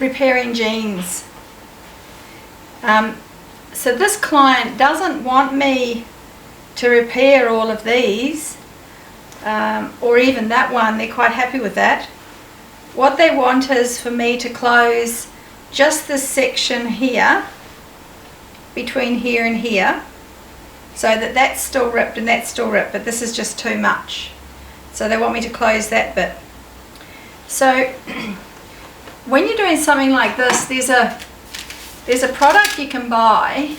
repairing jeans. So this client doesn't want me to repair all of these, or even that one. They're quite happy with that. What they want is for me to close just this section here, between here and here, so that that's still ripped and that's still ripped, but this is just too much. So they want me to close that bit. So when you're doing something like this, there's a product you can buy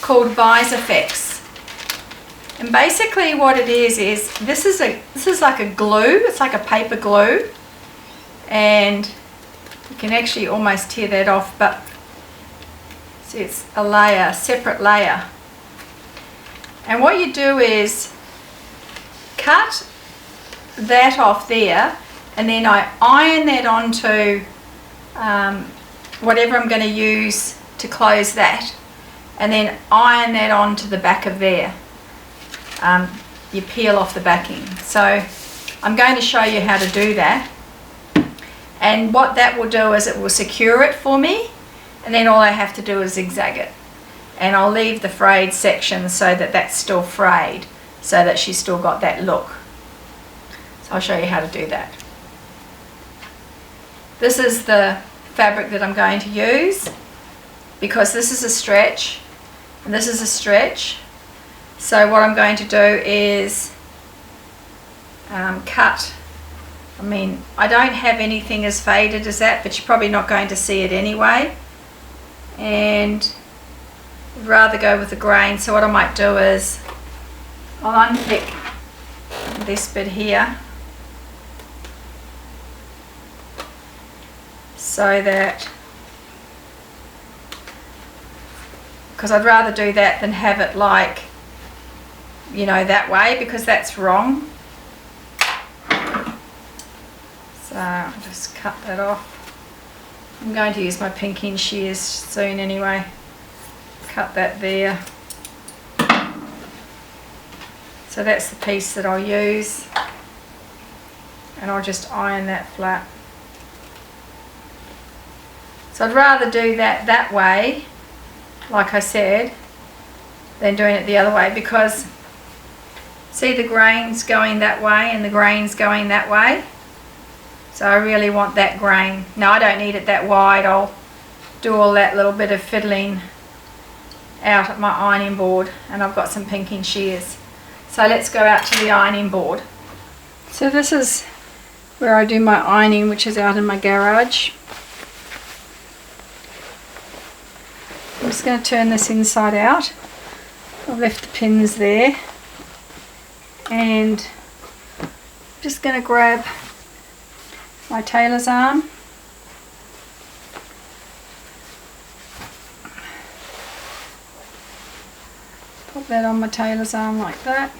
called Vise Effects, and basically what it is this is like a glue. It's like a paper glue, and you can actually almost tear that off, but see, it's a layer, separate layer. And what you do is cut that off there, and then I iron that onto whatever I'm going to use to close that, and then iron that onto the back of there. You peel off the backing. So I'm going to show you how to do that, and what that will do is it will secure it for me, and then all I have to do is zigzag it, and I'll leave the frayed section so that that's still frayed, so that she's still got that look. So I'll show you how to do that. This is the fabric that I'm going to use, because this is a stretch and this is a stretch. So what I'm going to do is cut. I mean, I don't have anything as faded as that, but you're probably not going to see it anyway, and I'd rather go with the grain. So what I might do is I'll unpick this bit here, so that, because I'd rather do that than have it like, you know, that way, because that's wrong. So I'll just cut that off. I'm going to use my pinking shears soon anyway. Cut that there. So that's the piece that I'll use, and I'll just iron that flat. So I'd rather do that way, like I said, than doing it the other way, because see, the grain's going that way and the grain's going that way. So I really want that grain. Now I don't need it that wide. I'll do all that little bit of fiddling out at my ironing board, and I've got some pinking shears. So let's go out to the ironing board. So this is where I do my ironing, which is out in my garage. I'm just going to turn this inside out. I've left the pins there, and I'm just going to grab my tailor's arm, put that on my tailor's arm like that.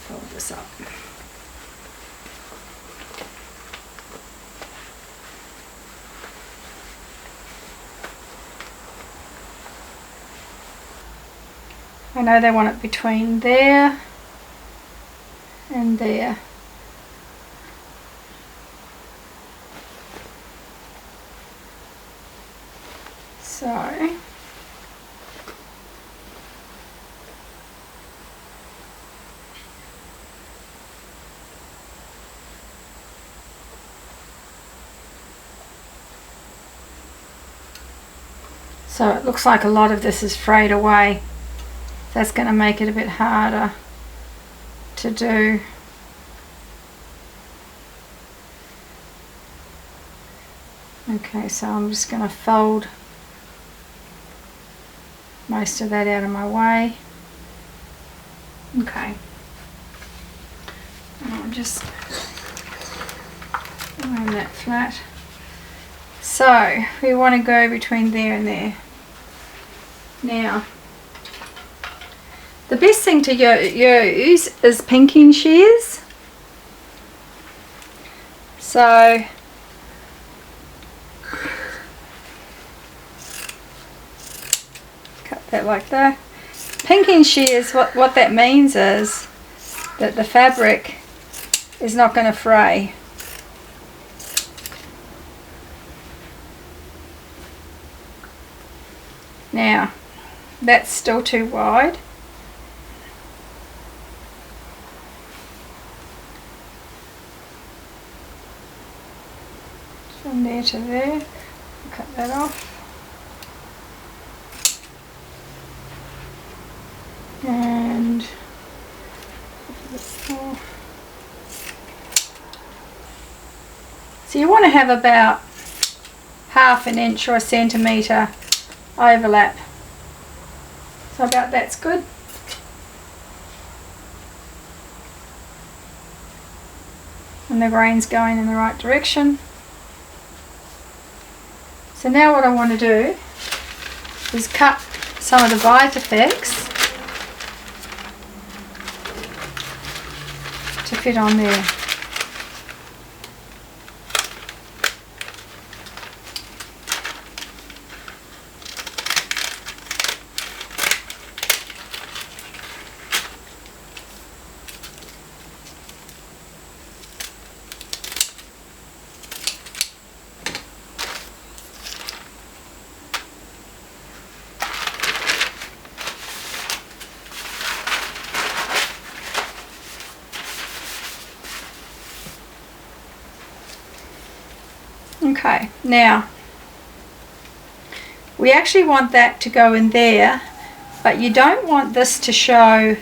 Fold this up. I know they want it between there and there. So it looks like a lot of this is frayed away. That's going to make it a bit harder to do. Okay, so I'm just going to fold most of that out of my way. Okay. I'll just iron that flat. So we want to go between there and there. Now, the best thing to use is pinking shears. So cut that like that. pinking shears, what that means is that the fabric is not going to fray. Now, that's still too wide. From there to there, cut that off. And so you want to have about ½ an inch or a centimetre overlap. So about that's good. And the grain's going in the right direction. So now what I want to do is cut some of the Vita-Effects to fit on there. Okay, now we actually want that to go in there, but you don't want this to show,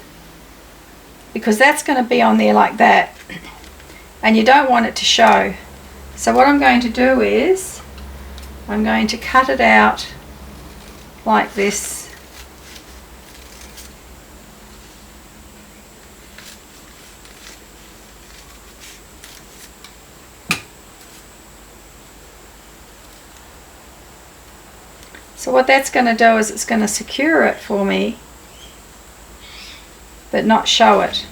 because that's going to be on there like that, and you don't want it to show. So what I'm going to do is I'm going to cut it out like this. So what that's going to do is it's going to secure it for me, but not show it.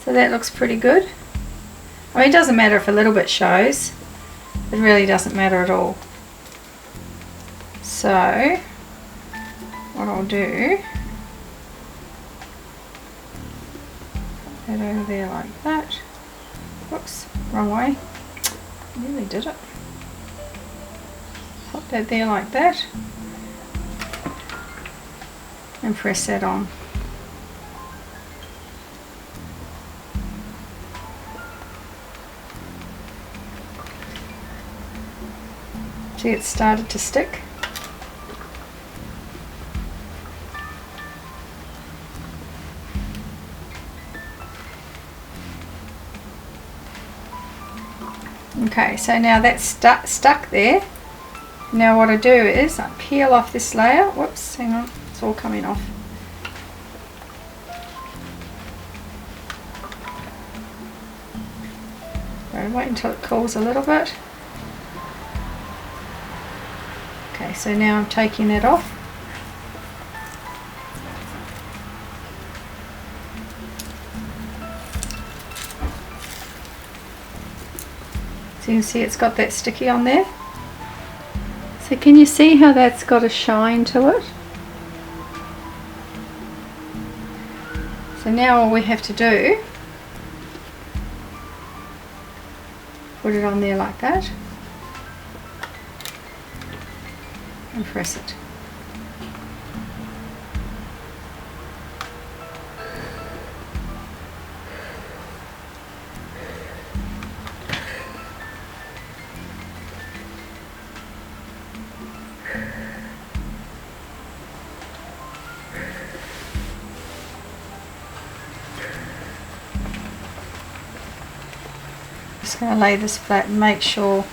So that looks pretty good. I mean, it doesn't matter if a little bit shows. It really doesn't matter at all. So what I'll do, put that over there like that. Whoops, wrong way. Nearly did it. Pop that there like that and press that on. See, it started to stick. Okay, so now that's stuck there. Now what I do is I peel off this layer. Whoops, hang on, it's all coming off. Right, wait until it cools a little bit. Okay, so now I'm taking that off. So you can see it's got that sticky on there. So can you see how that's got a shine to it? So now all we have to do, put it on there like that and press it. Just going to lay this flat and make sure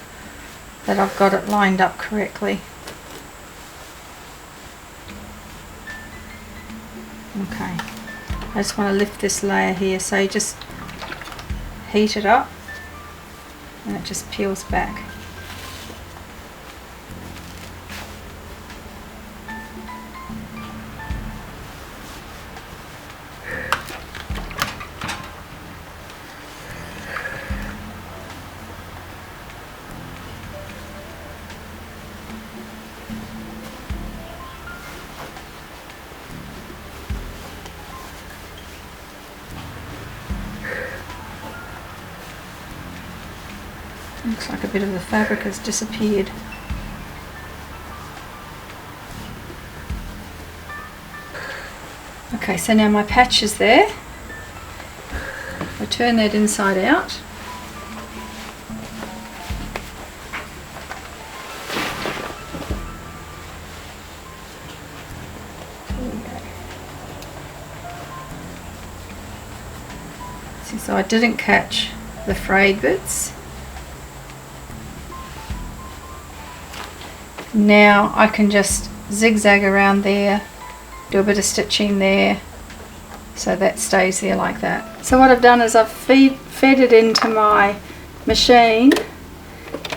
that I've got it lined up correctly. Okay, I just want to lift this layer here, so you just heat it up and it just peels back. Looks like a bit of the fabric has disappeared. Okay, so now my patch is there. I turn that inside out. So I didn't catch the frayed bits. Now I can just zigzag around there, do a bit of stitching there, so that stays there like that. So what I've done is I've fed it into my machine,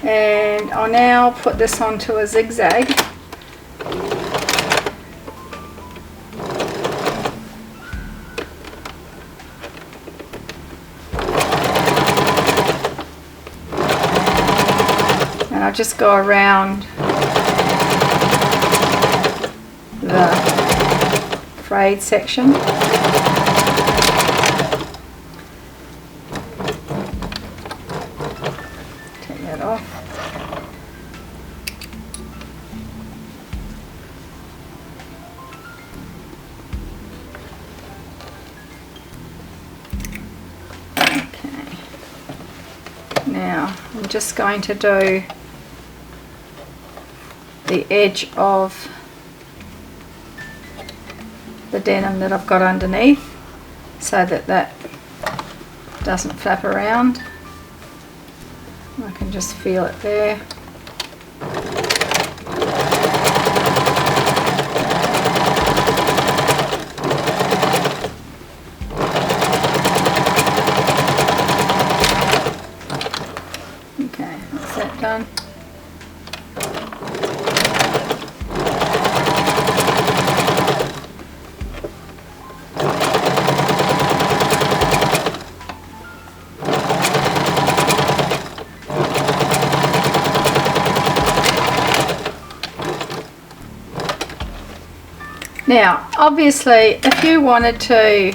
and I'll now put this onto a zigzag. And I'll just go around the frayed section. Take that off. Okay. Now I'm just going to do the edge of the denim that I've got underneath, so that that doesn't flap around. I can just feel it there. Okay, that's that done. Now, obviously, if you wanted to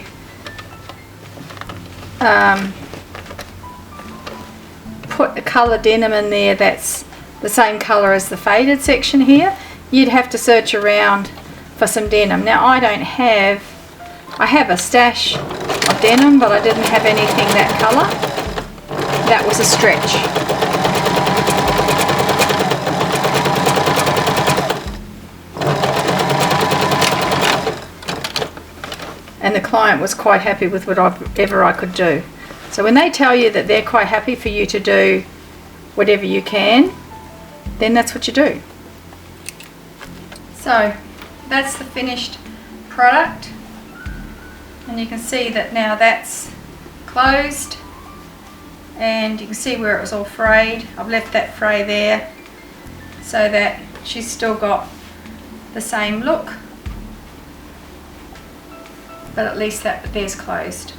put a colour denim in there that's the same colour as the faded section here, you'd have to search around for some denim. Now, I have a stash of denim, but I didn't have anything that colour. That was a stretch. And the client was quite happy with whatever I could do. So when they tell you that they're quite happy for you to do whatever you can, then that's what you do. So that's the finished product, and you can see that now that's closed, and you can see where it was all frayed. I've left that fray there so that she's still got the same look, but at least that there's closed.